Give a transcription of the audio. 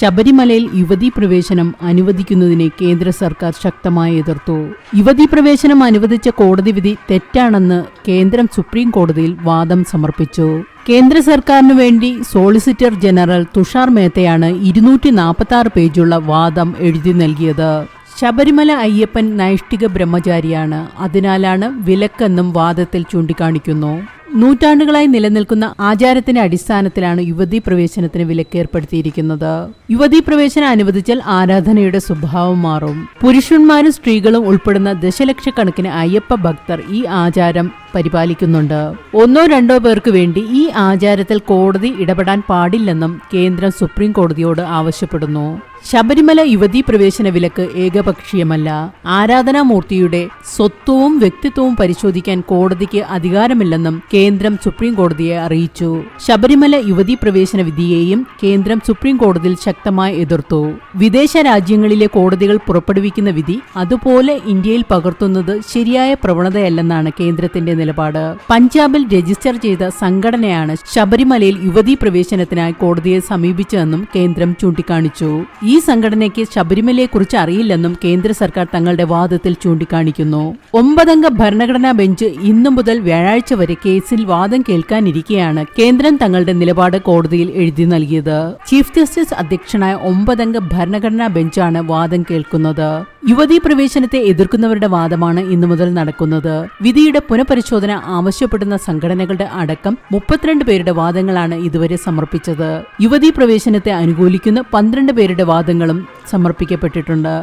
ശബരിമലയിൽ യുവതീ പ്രവേശനം അനുവദിക്കുന്നതിനെ കേന്ദ്ര സർക്കാർ ശക്തമായി എതിർത്തു. യുവതീ പ്രവേശനം അനുവദിച്ച കോടതി വിധി തെറ്റാണെന്ന് കേന്ദ്രം സുപ്രീം കോടതിയിൽ വാദം സമർപ്പിച്ചു. കേന്ദ്ര സർക്കാരിനു വേണ്ടി സോളിസിറ്റർ ജനറൽ തുഷാർ മേത്തയാണ് 246 പേജുള്ള വാദം എഴുതി നൽകിയത്. ശബരിമല അയ്യപ്പൻ നൈഷ്ഠിക ബ്രഹ്മചാരിയാണ്, അതിനാലാണ് വിലക്കെന്നും വാദത്തിൽ ചൂണ്ടിക്കാണിക്കുന്നു. നൂറ്റാണ്ടുകളായി നിലനിൽക്കുന്ന ആചാരത്തിന്റെ അടിസ്ഥാനത്തിലാണ് യുവതീ പ്രവേശനത്തിന് വിലക്കേർപ്പെടുത്തിയിരിക്കുന്നത്. യുവതീ പ്രവേശനം അനുവദിച്ചാൽ ആരാധനയുടെ സ്വഭാവം മാറും. പുരുഷന്മാരും സ്ത്രീകളും ഉൾപ്പെടുന്ന ദശലക്ഷക്കണക്കിന് അയ്യപ്പ ഭക്തർ ഈ ആചാരം പരിപാലിക്കുന്നുണ്ട്. ഒന്നോ രണ്ടോ പേർക്ക് വേണ്ടി ഈ ആചാരത്തിൽ കോടതി ഇടപെടാൻ പാടില്ലെന്നും കേന്ദ്രം സുപ്രീം കോടതിയോട് ആവശ്യപ്പെടുന്നു. ശബരിമല യുവതീ പ്രവേശന വിലക്ക് ഏകപക്ഷീയമല്ല. ആരാധനാമൂർത്തിയുടെ സ്വത്വവും വ്യക്തിത്വവും പരിശോധിക്കാൻ കോടതിക്ക് അധികാരമില്ലെന്നും കേന്ദ്രം സുപ്രീം കോടതിയെ അറിയിച്ചു. ശബരിമല യുവതീ പ്രവേശന വിധിയെയും കേന്ദ്രം സുപ്രീം കോടതിയിൽ ശക്തമായി എതിർത്തു. വിദേശ രാജ്യങ്ങളിലെ കോടതികൾ പുറപ്പെടുവിക്കുന്ന വിധി അതുപോലെ ഇന്ത്യയിൽ പകർത്തുന്നത് ശരിയായ പ്രവണതയല്ലെന്നാണ് കേന്ദ്രത്തിന്റെ നിലപാട്. പഞ്ചാബിൽ രജിസ്റ്റർ ചെയ്ത സംഘടനയാണ് ശബരിമലയിൽ യുവതീ പ്രവേശനത്തിനായി കോടതിയെ സമീപിച്ചതെന്നും കേന്ദ്രം ചൂണ്ടിക്കാണിച്ചു. ഈ സംഘടനയ്ക്ക് ശബരിമലയെക്കുറിച്ച് അറിയില്ലെന്നും കേന്ദ്ര സർക്കാർ തങ്ങളുടെ വാദത്തിൽ ചൂണ്ടിക്കാണിക്കുന്നു. 9 അംഗ ഭരണഘടനാ ബെഞ്ച് ഇന്നു മുതൽ വ്യാഴാഴ്ച വരെ കേസിൽ വാദം കേൾക്കാനിരിക്കെയാണ് കേന്ദ്രം തങ്ങളുടെ നിലപാട് കോടതിയിൽ എഴുതി നൽകിയത്. ചീഫ് ജസ്റ്റിസ് അധ്യക്ഷനായ 9 അംഗ ഭരണഘടനാ ബെഞ്ചാണ് വാദം കേൾക്കുന്നത്. യുവതീ പ്രവേശനത്തെ എതിർക്കുന്നവരുടെ വാദമാണ് ഇന്നു മുതൽ നടക്കുന്നത്. വിധിയുടെ പുനഃപരിശോധന ആവശ്യപ്പെടുന്ന സംഘടനകളുടെ അടക്കം 32 പേരുടെ വാദങ്ങളാണ് ഇതുവരെ സമർപ്പിച്ചത്. യുവതീ പ്രവേശനത്തെ അനുകൂലിക്കുന്ന 12 പേരുടെ വാദങ്ങളും സമർപ്പിക്കപ്പെട്ടിട്ടുണ്ട്.